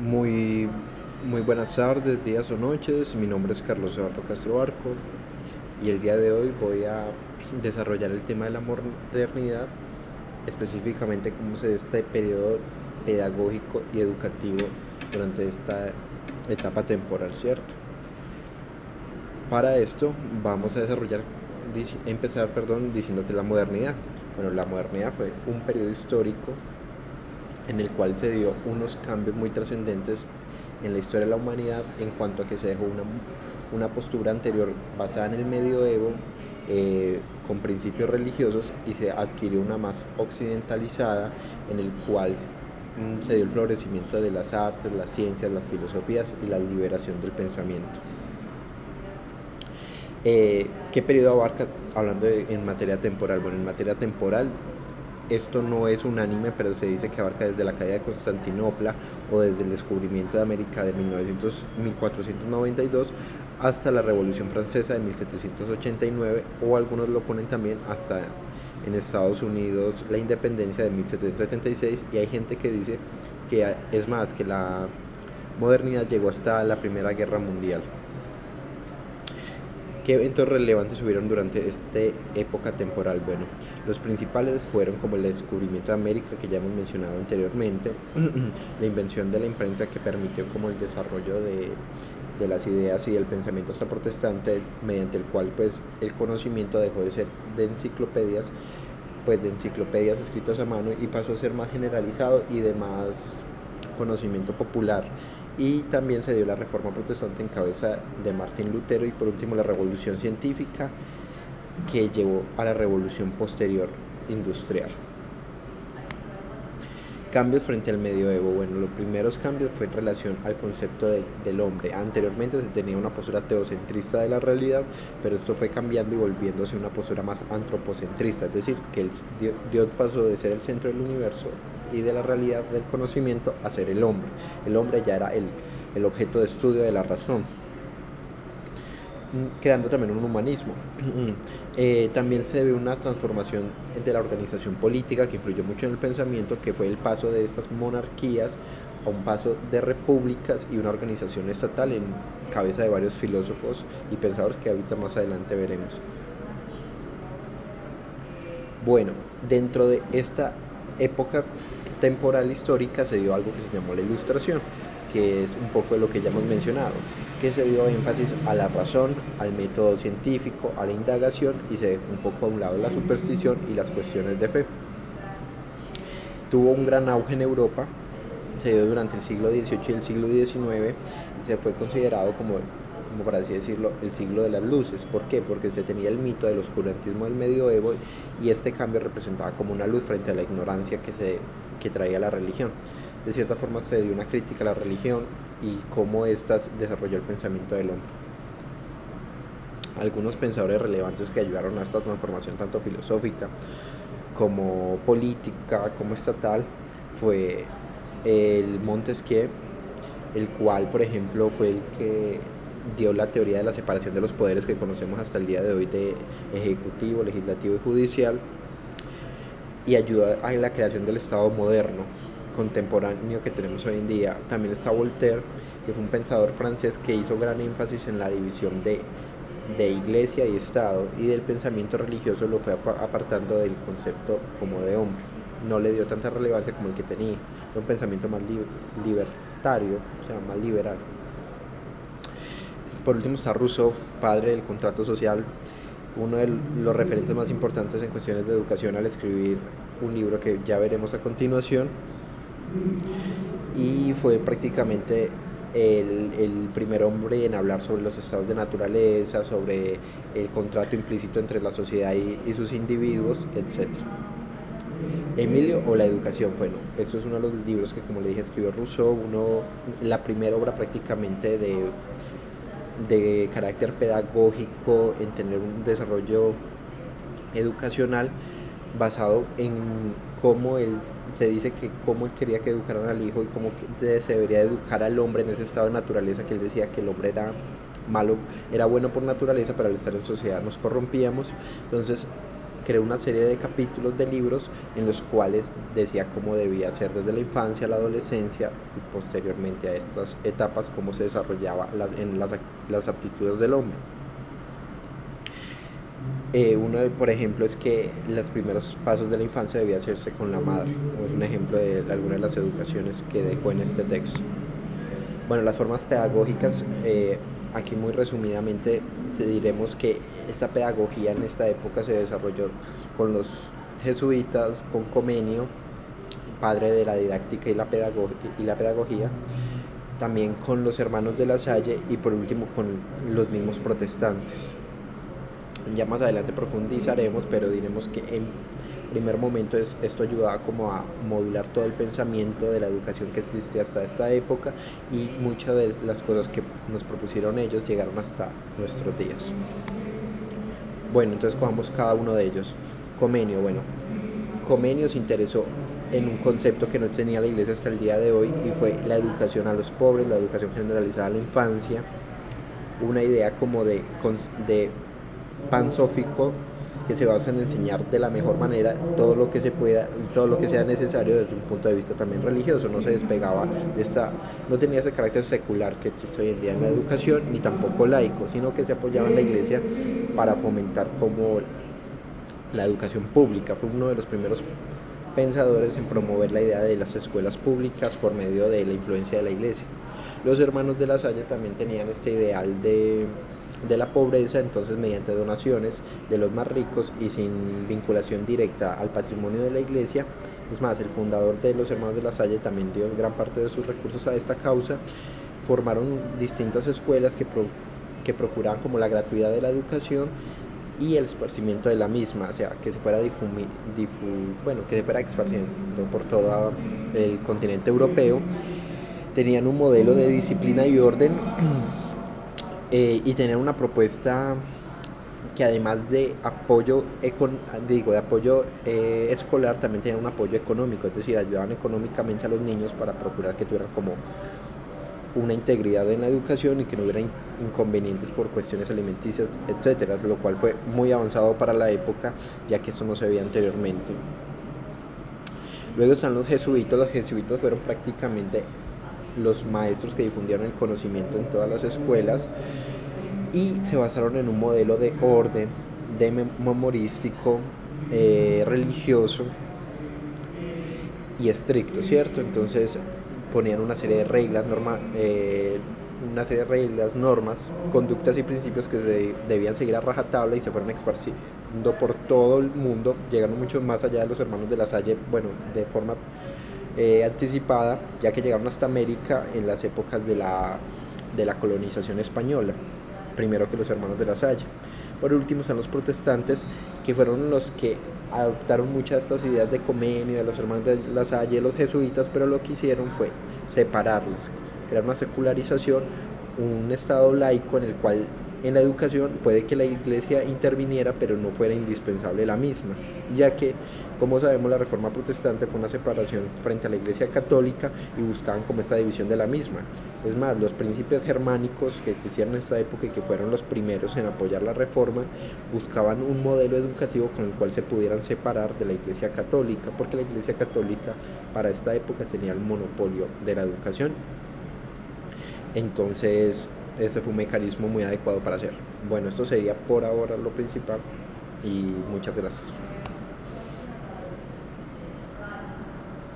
Muy, muy buenas tardes, días o noches. Mi nombre es Carlos Eduardo Castro Barco y el día de hoy voy a desarrollar el tema de la modernidad, específicamente cómo se da este periodo pedagógico y educativo durante esta etapa temporal, ¿cierto? Para esto vamos a empezar diciendo que es la modernidad. Bueno, la modernidad fue un periodo histórico en el cual se dio unos cambios muy trascendentes en la historia de la humanidad en cuanto a que se dejó una postura anterior basada en el medioevo, con principios religiosos, y se adquirió una más occidentalizada en el cual se dio el florecimiento de las artes, las ciencias, las filosofías y la liberación del pensamiento. ¿Qué periodo abarca en materia temporal? Bueno, en materia temporal esto no es unánime, pero se dice que abarca desde la caída de Constantinopla o desde el descubrimiento de América de 1492 hasta la Revolución Francesa de 1789, o algunos lo ponen también hasta en Estados Unidos la independencia de 1776, y hay gente que dice que es más, que la modernidad llegó hasta la Primera Guerra Mundial. ¿Qué eventos relevantes hubieron durante esta época temporal? Bueno, los principales fueron como el descubrimiento de América, que ya hemos mencionado anteriormente, la invención de la imprenta, que permitió como el desarrollo de las ideas y del pensamiento hasta protestante, mediante el cual pues el conocimiento dejó de ser de enciclopedias, pues de enciclopedias escritas a mano, y pasó a ser más generalizado y de más conocimiento popular. Y también se dio la reforma protestante en cabeza de Martín Lutero, y por último la revolución científica, que llevó a la revolución posterior industrial. Cambios frente al medioevo. Bueno, los primeros cambios fue en relación al concepto del hombre. Anteriormente se tenía una postura teocentrista de la realidad, pero esto fue cambiando y volviéndose una postura más antropocentrista, es decir, que Dios pasó de ser el centro del universo y de la realidad del conocimiento a ser el hombre. El hombre ya era el objeto de estudio de la razón, creando también un humanismo. También se ve una transformación de la organización política que influyó mucho en el pensamiento, que fue el paso de estas monarquías a un paso de repúblicas y una organización estatal en cabeza de varios filósofos y pensadores que ahorita más adelante veremos. Bueno, dentro de esta época temporal histórica se dio algo que se llamó la Ilustración, que es un poco de lo que ya hemos mencionado, que se dio énfasis a la razón, al método científico, a la indagación, y se dejó un poco a un lado la superstición y las cuestiones de fe. Tuvo un gran auge en Europa, se dio durante el siglo XVIII y el siglo XIX, y se fue considerado como por así decirlo, el siglo de las luces. ¿Por qué? Porque se tenía el mito del oscurantismo del medioevo, y este cambio representaba como una luz frente a la ignorancia que traía la religión. De cierta forma se dio una crítica a la religión y cómo ésta desarrolló el pensamiento del hombre. Algunos pensadores relevantes que ayudaron a esta transformación tanto filosófica como política como estatal fue el Montesquieu, el cual por ejemplo fue el que dio la teoría de la separación de los poderes que conocemos hasta el día de hoy, de ejecutivo, legislativo y judicial, y ayuda a la creación del Estado moderno contemporáneo que tenemos hoy en día. También está Voltaire, que fue un pensador francés que hizo gran énfasis en la división de iglesia y Estado, y del pensamiento religioso lo fue apartando del concepto como de hombre. No le dio tanta relevancia como el que tenía. Era un pensamiento más libertario, o sea, más liberal. Por último está Rousseau, padre del contrato social, uno de los referentes más importantes en cuestiones de educación, al escribir un libro que ya veremos a continuación, y fue prácticamente el primer hombre en hablar sobre los estados de naturaleza, sobre el contrato implícito entre la sociedad y sus individuos, etc. Emilio o la educación. Bueno, esto es uno de los libros que, como le dije, escribió Rousseau, la primera obra prácticamente de carácter pedagógico, en tener un desarrollo educacional basado en cómo él se dice que cómo él quería que educaran al hijo y cómo se debería educar al hombre en ese estado de naturaleza, que él decía que el hombre era malo, era bueno por naturaleza, pero al estar en sociedad nos corrompíamos. Entonces creó una serie de capítulos de libros en los cuales decía cómo debía ser desde la infancia, la adolescencia y posteriormente a estas etapas cómo se desarrollaba las aptitudes del hombre. Por ejemplo, es que los primeros pasos de la infancia debía hacerse con la madre. Es un ejemplo de alguna de las educaciones que dejó en este texto. Bueno, las formas pedagógicas, aquí muy resumidamente diremos que esta pedagogía en esta época se desarrolló con los jesuitas, con Comenio, padre de la didáctica y la pedagogía, también con los hermanos de La Salle y por último con los mismos protestantes. Ya más adelante profundizaremos, pero diremos que en primer momento esto ayudaba como a modular todo el pensamiento de la educación que existía hasta esta época, y muchas de las cosas que nos propusieron ellos llegaron hasta nuestros días. Bueno, entonces cojamos cada uno de ellos. Comenio, bueno, Comenio se interesó en un concepto que no tenía la iglesia hasta el día de hoy, y fue la educación a los pobres, la educación generalizada a la infancia, una idea como de pan sófico que se basa en enseñar de la mejor manera todo lo que se pueda y todo lo que sea necesario desde un punto de vista también religioso. No se despegaba de no tenía ese carácter secular que existe hoy en día en la educación, ni tampoco laico, sino que se apoyaba en la iglesia para fomentar como la educación pública. Fue uno de los primeros pensadores en promover la idea de las escuelas públicas por medio de la influencia de la iglesia. Los hermanos de La Salle también tenían este ideal de la pobreza, entonces mediante donaciones de los más ricos y sin vinculación directa al patrimonio de la iglesia. Es más, el fundador de los hermanos de La Salle también dio gran parte de sus recursos a esta causa. Formaron distintas escuelas que procuraban como la gratuidad de la educación y el esparcimiento de la misma, o sea, que se fuera que se fuera esparciendo por todo el continente europeo. Tenían un modelo de disciplina y orden y tenían una propuesta que además de apoyo escolar, también tenían un apoyo económico, es decir, ayudaban económicamente a los niños para procurar que tuvieran como una integridad en la educación y que no hubiera inconvenientes por cuestiones alimenticias, etcétera, lo cual fue muy avanzado para la época, ya que eso no se veía anteriormente. Luego están los jesuitas fueron prácticamente los maestros que difundieron el conocimiento en todas las escuelas y se basaron en un modelo de orden, de memorístico, religioso y estricto, ¿cierto? Entonces ponían una serie de reglas, normas, conductas y principios que se debían seguir a rajatabla y se fueron esparciendo por todo el mundo, llegando mucho más allá de los hermanos de La Salle, bueno, de forma anticipada, ya que llegaron hasta América en las épocas de la colonización española, primero que los hermanos de La Salle. Por último están los protestantes, que fueron los que adoptaron muchas de estas ideas de Comenio, de los hermanos de La Salle, de los jesuitas, pero lo que hicieron fue separarlas, crear una secularización, un estado laico en el cual en la educación puede que la iglesia interviniera, pero no fuera indispensable la misma, ya que, como sabemos, la reforma protestante fue una separación frente a la iglesia católica y buscaban como esta división de la misma. Es más, los príncipes germánicos que existían en esta época y que fueron los primeros en apoyar la reforma, buscaban un modelo educativo con el cual se pudieran separar de la iglesia católica, porque la iglesia católica para esta época tenía el monopolio de la educación. Entonces, ese fue un mecanismo muy adecuado para hacerlo. Bueno, esto sería por ahora lo principal y muchas gracias.